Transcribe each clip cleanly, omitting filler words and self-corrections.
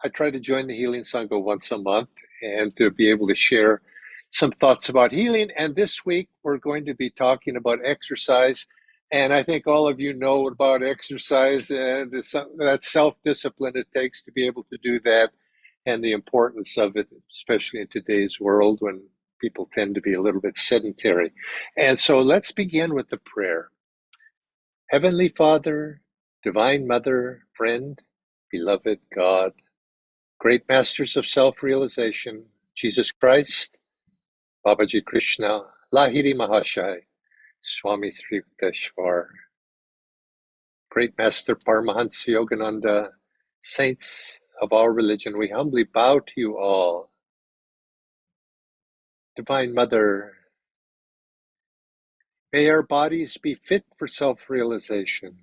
I try to join the Healing Sangha once a month and to be able to share some thoughts about healing. And this week, we're going to be talking about exercise. And I think all of you know about exercise and that self-discipline it takes to be able to do that and the importance of it, especially in today's world when people tend to be a little bit sedentary. And so let's begin with the prayer. Heavenly Father, Divine Mother, friend, beloved God, great masters of self-realization, Jesus Christ, Babaji Krishna, Lahiri Mahashai, Swami Sri Yukteswar, great master Paramhansa Yogananda, saints of our religion, we humbly bow to you all. Divine Mother, may our bodies be fit for self-realization.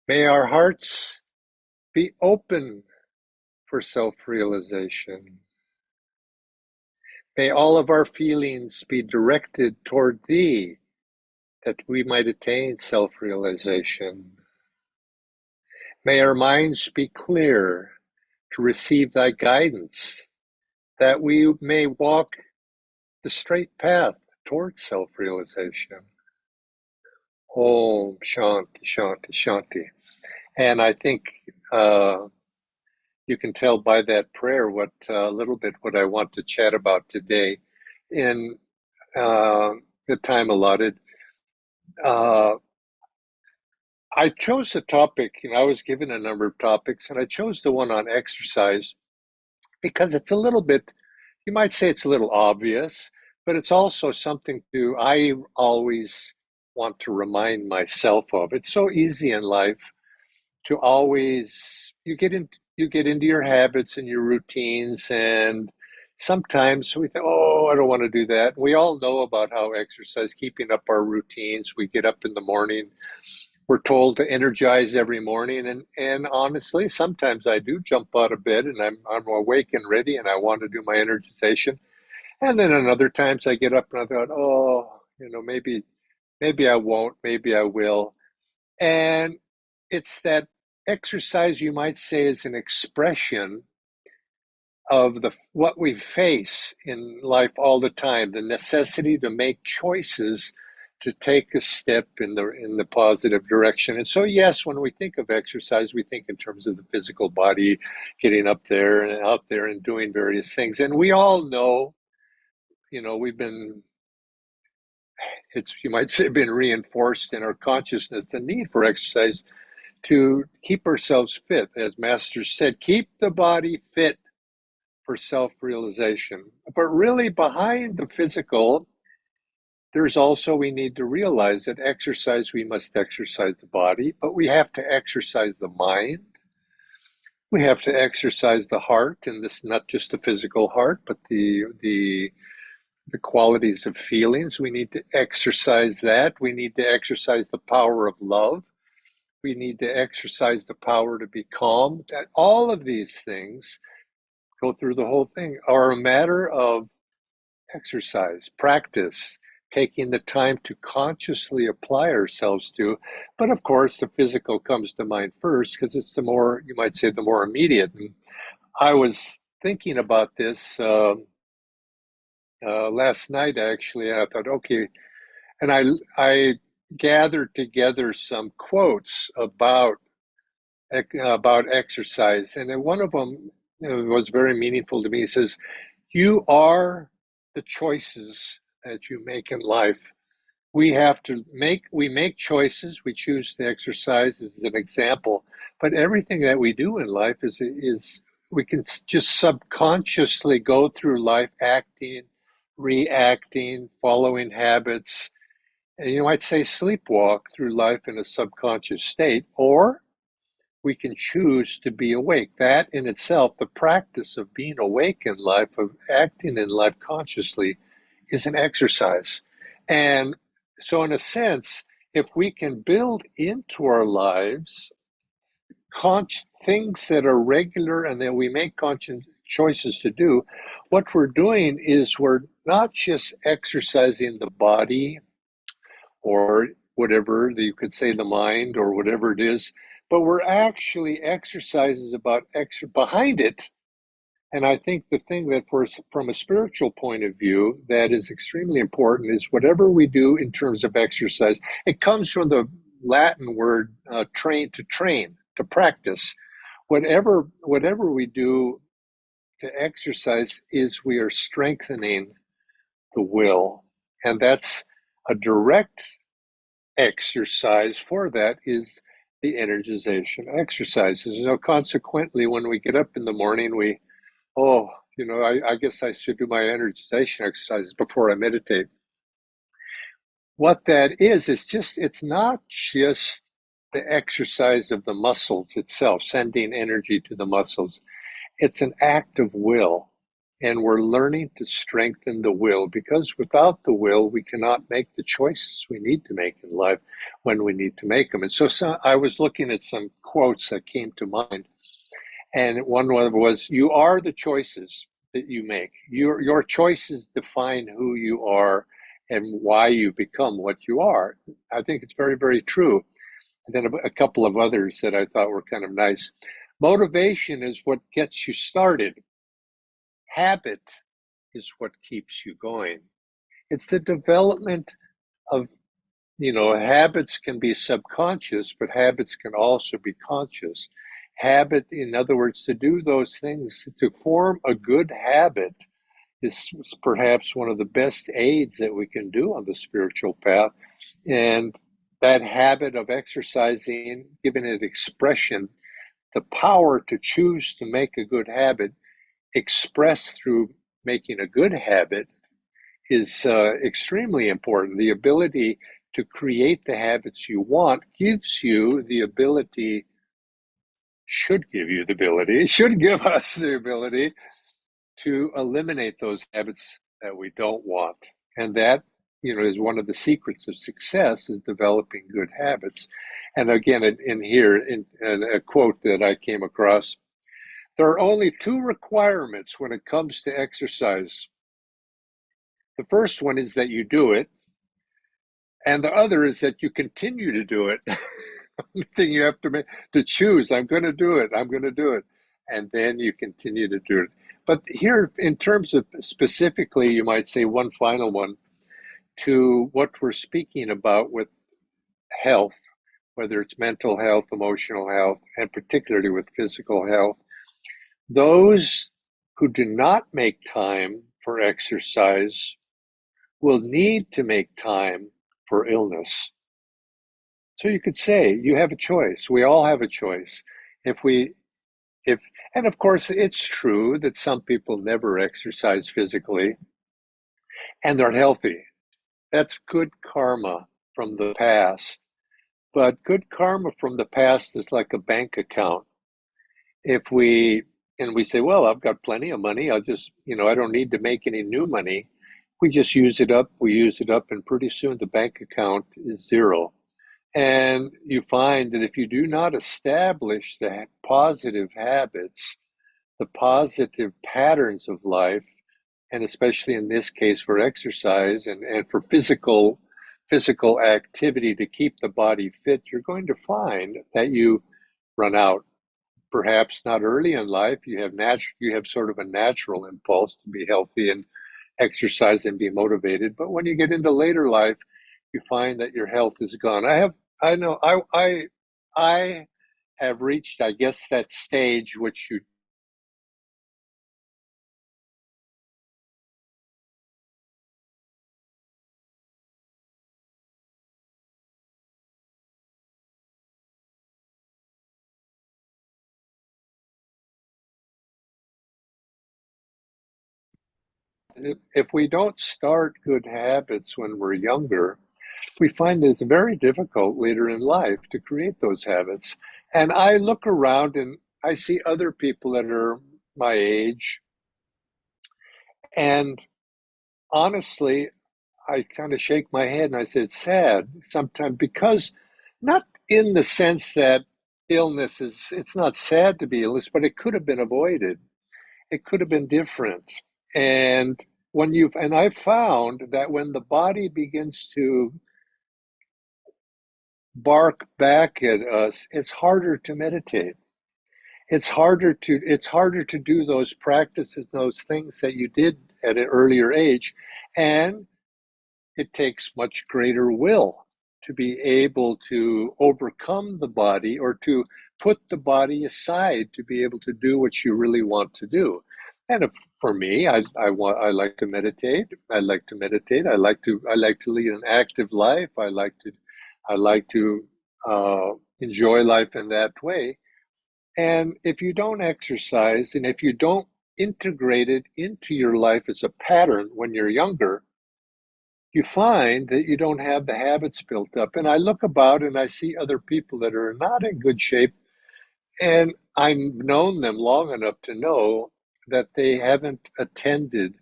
May our hearts be open for self-realization. May all of our feelings be directed toward Thee, that we might attain self-realization. May our minds be clear to receive Thy guidance, that we may walk the straight path towards self-realization. Om Shanti, Shanti, Shanti. And I think you can tell by that prayer what a little bit what I want to chat about today in the time allotted. I chose a topic, I was given a number of topics, and I chose the one on exercise because it's a little bit, you might say it's a little obvious, but it's also something I always want to remind myself of. It's so easy in life to always, you get into your habits and your routines, and sometimes we think, oh, I don't want to do that. We all know about how exercise, keeping up our routines, we get up in the morning, we're told to energize every morning, and honestly, sometimes I do jump out of bed and I'm awake and ready and I want to do my energization. And then in other times I get up and I thought, oh, maybe I won't, maybe I will. And it's that exercise, you might say, is an expression of what we face in life all the time, the necessity to make choices to take a step in the positive direction. And so, yes, when we think of exercise, we think in terms of the physical body, getting up there and out there and doing various things. And we all know, you might say, been reinforced in our consciousness, the need for exercise to keep ourselves fit. As Masters said, keep the body fit for self-realization. But really behind the physical, there's also, we need to realize that we must exercise the body, but we have to exercise the mind. We have to exercise the heart, and this not just the physical heart, but the qualities of feelings. We need to exercise that. We need to exercise the power of love. We need to exercise the power to be calm. All of these things, go through the whole thing, are a matter of exercise, practice, taking the time to consciously apply ourselves to. But of course, the physical comes to mind first because it's the more, you might say, the more immediate. And I was thinking about this last night, actually. I thought, okay, and I gathered together some quotes about exercise, and then one of them was very meaningful to me. It says, "You are the choices that you make in life." We make choices. We choose to exercise as an example, but everything that we do in life is we can just subconsciously go through life acting, reacting, following habits, and you might say sleepwalk through life in a subconscious state, or we can choose to be awake. That in itself, the practice of being awake in life, of acting in life consciously, is an exercise. And so, in a sense, if we can build into our lives things that are regular and that we make conscious choices to do, what we're doing is we're not just exercising the body or whatever, you could say the mind or whatever it is, but we're actually exercises behind it. And I think the thing that from a spiritual point of view that is extremely important is whatever we do in terms of exercise. It comes from the Latin word train, to practice. Whatever we do to exercise is we are strengthening the will. And that's a direct exercise for that is the energization exercises. So consequently, when we get up in the morning, oh, I guess I should do my energization exercises before I meditate. What that is it's not just the exercise of the muscles itself, sending energy to the muscles. It's an act of will. And we're learning to strengthen the will because without the will, we cannot make the choices we need to make in life when we need to make them. And so I was looking at some quotes that came to mind. And one was, you are the choices that you make. Your choices define who you are and why you become what you are. I think it's very, very true. And then a couple of others that I thought were kind of nice. Motivation is what gets you started. Habit is what keeps you going. It's the development of, habits can be subconscious, but habits can also be conscious. Habit, in other words, to do those things, to form a good habit is perhaps one of the best aids that we can do on the spiritual path. And that habit of exercising, giving it expression, the power to choose to make a good habit expressed through making a good habit is extremely important. The ability to create the habits you want gives you the ability, should give us the ability to eliminate those habits that we don't want. And that, is one of the secrets of success is developing good habits. And again, in a quote that I came across, there are only two requirements when it comes to exercise. The first one is that you do it, and the other is that you continue to do it. The thing you have to choose, I'm going to do it, and then you continue to do it. But here, in terms of specifically, you might say one final one to what we're speaking about with health, whether it's mental health, emotional health, and particularly with physical health. Those who do not make time for exercise will need to make time for illness. So you could say you have a choice. We all have a choice. If we, if, and of course, it's true that some people never exercise physically and they're healthy. That's good karma from the past. But good karma from the past is like a bank account. If we, and we say, well, I've got plenty of money. I'll just, I don't need to make any new money. We just use it up. We use it up, and pretty soon the bank account is zero. And you find that if you do not establish the positive habits, the positive patterns of life, and especially in this case for exercise and for physical activity to keep the body fit, you're going to find that you run out. Perhaps not early in life. You have sort of a natural impulse to be healthy and exercise and be motivated. But when you get into later life, you find that your health is gone. I have reached, I guess, that stage which you if we don't start good habits when we're younger, we find that it's very difficult later in life to create those habits. And I look around and I see other people that are my age, and honestly, I kind of shake my head and I say it's sad sometimes because not in the sense that it's not sad to be illness, but it could have been avoided. It could have been different. And and I found that when the body begins to bark back at us, it's harder to meditate. It's harder to do those practices, those things that you did at an earlier age, and it takes much greater will to be able to overcome the body or to put the body aside to be able to do what you really want to do. And if, for me, I like to meditate. I like to meditate. I like to lead an active life. I like to enjoy life in that way. And if you don't exercise and if you don't integrate it into your life as a pattern when you're younger, you find that you don't have the habits built up. And I look about and I see other people that are not in good shape, and I've known them long enough to know that they haven't attended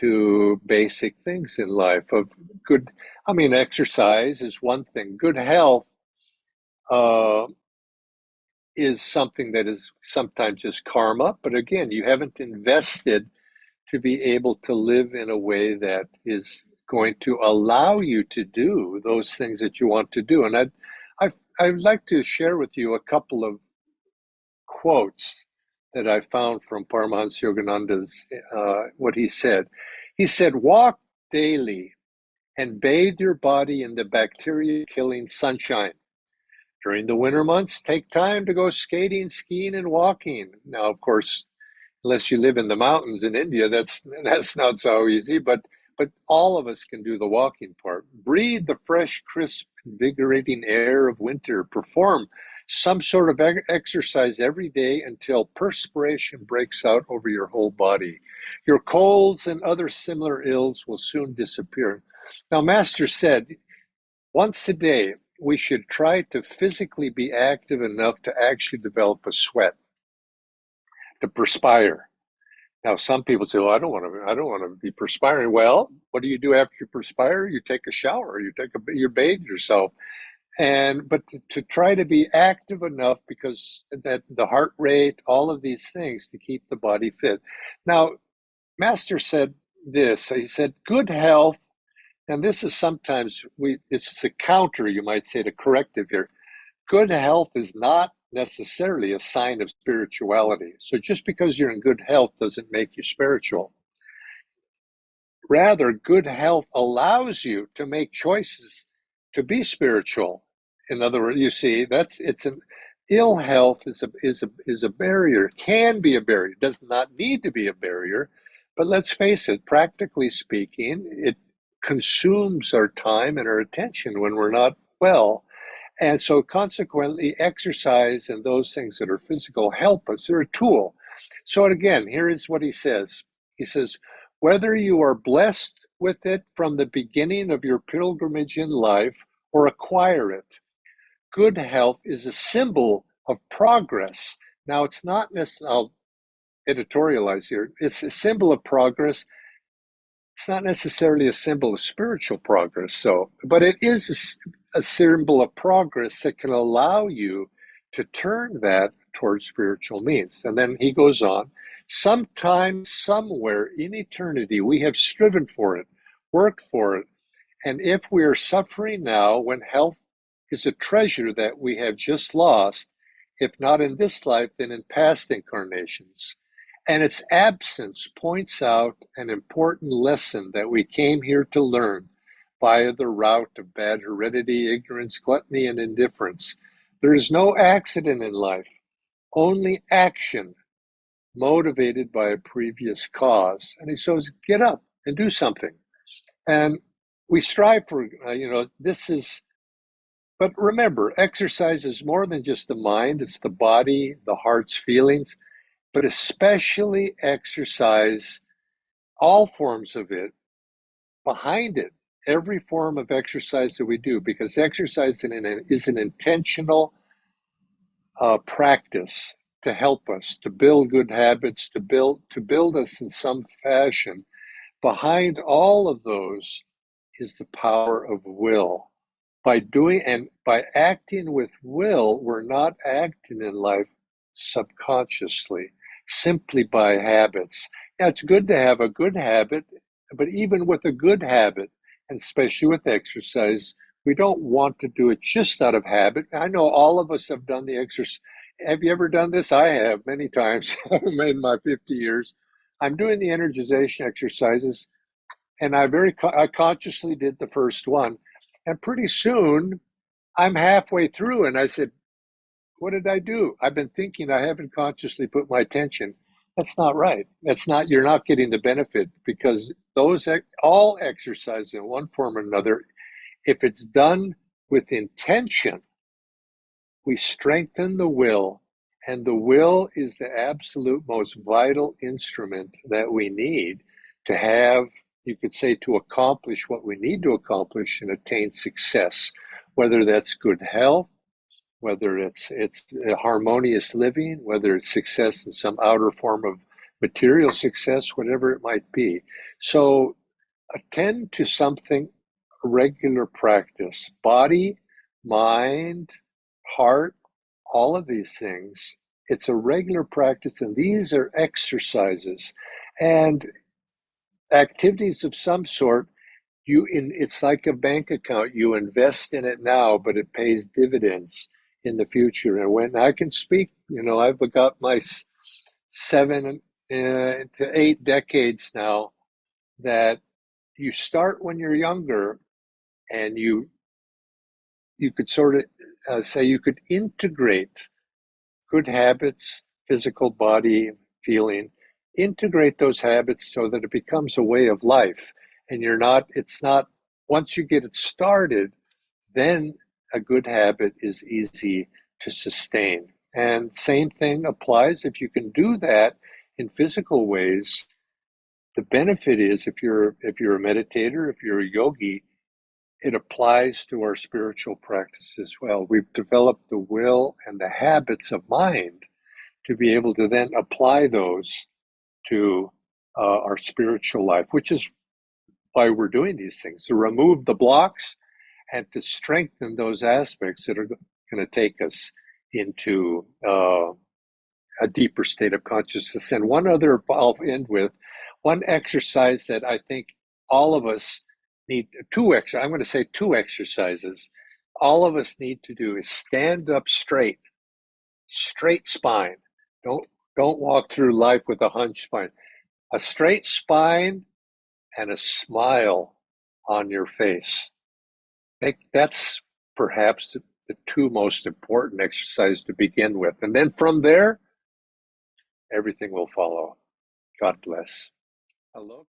to basic things in life of good. I mean, exercise is one thing. Good health uh, is something that is sometimes just karma, but again, you haven't invested to be able to live in a way that is going to allow you to do those things that you want to do. And I'd like to share with you a couple of quotes that I found from Paramhansa Yogananda's, what he said. He said, walk daily and bathe your body in the bacteria killing sunshine. During the winter months, take time to go skating, skiing, and walking. Now, of course, unless you live in the mountains in India, that's not so easy. But all of us can do the walking part. Breathe the fresh, crisp, invigorating air of winter. Perform some sort of exercise every day until perspiration breaks out over your whole body. Your colds and other similar ills will soon disappear. Now, Master said once a day we should try to physically be active enough to actually develop a sweat, to perspire. Now, some people say, "Well, I don't want to be perspiring." Well, what do you do after you perspire? You take a shower. You bathe yourself, and but to try to be active enough because that the heart rate, all of these things to keep the body fit. Now, Master said this. He said, "Good health," and this is sometimes it's the counter, you might say, the corrective here. Good health is not necessarily a sign of spirituality. So just because you're in good health doesn't make you spiritual. Rather, good health allows you to make choices to be spiritual. In other words, you see, it's an ill health is a barrier, can be a barrier, does not need to be a barrier. But let's face it, practically speaking, it consumes our time and our attention when we're not well. And so, consequently, exercise and those things that are physical help us. They're a tool. So, again, here is what he says. He says, whether you are blessed with it from the beginning of your pilgrimage in life or acquire it, good health is a symbol of progress. Now, it's not necessarily, I'll editorialize here, it's a symbol of progress. It's not necessarily a symbol of spiritual progress, so, but it is a symbol of progress that can allow you to turn that towards spiritual means. And then he goes on, sometime, somewhere in eternity, we have striven for it, worked for it. And if we are suffering now, when health is a treasure that we have just lost, if not in this life, then in past incarnations, and its absence points out an important lesson that we came here to learn via the route of bad heredity, ignorance, gluttony, and indifference. There is no accident in life, only action motivated by a previous cause. And he says, get up and do something. And we strive for, this is, but remember, exercise is more than just the mind, it's the body, the heart's feelings, but especially exercise, all forms of it, behind it, every form of exercise that we do, because exercise is an intentional practice to help us to build good habits, to build us in some fashion. Behind all of those is the power of will. By acting with will, we're not acting in life subconsciously, simply by habits. Now, it's good to have a good habit, but even with a good habit, and especially with exercise, We don't want to do it just out of habit. I know all of us have done the exercise. Have you ever done this? I have many times in my 50 years. I'm doing the energization exercises, and I consciously did the first one. And pretty soon I'm halfway through, and I said, what did I do? I've been thinking, I haven't consciously put my attention. That's not right. You're not getting the benefit, because all exercise in one form or another, if it's done with intention, we strengthen the will. And the will is the absolute most vital instrument that we need to have, you could say, to accomplish what we need to accomplish and attain success, whether that's good health, whether it's harmonious living, whether it's success in some outer form of material success, whatever it might be. So attend to something, regular practice, body, mind, heart, all of these things. It's a regular practice, and these are exercises and activities of some sort. It's like a bank account. You invest in it now, but it pays dividends in the future. And when I can speak, I've got my 7 to 8 decades now, that you start when you're younger, and you could sort of say you could integrate good habits, physical body, feeling, integrate those habits so that it becomes a way of life. And it's not, once you get it started, then a good habit is easy to sustain. And same thing applies if you can do that in physical ways. The benefit is, if you're a meditator, if you're a yogi, it applies to our spiritual practice as well. We've developed the will and the habits of mind to be able to then apply those to our spiritual life, which is why we're doing these things, to remove the blocks and to strengthen those aspects that are going to take us into a deeper state of consciousness. And one other, I'll end with one exercise that I think all of us need, I'm going to say two exercises all of us need to do, is stand up straight spine. Don't walk through life with a hunched spine. A straight spine and a smile on your face. That's perhaps the two most important exercises to begin with. And then from there, everything will follow. God bless. Hello.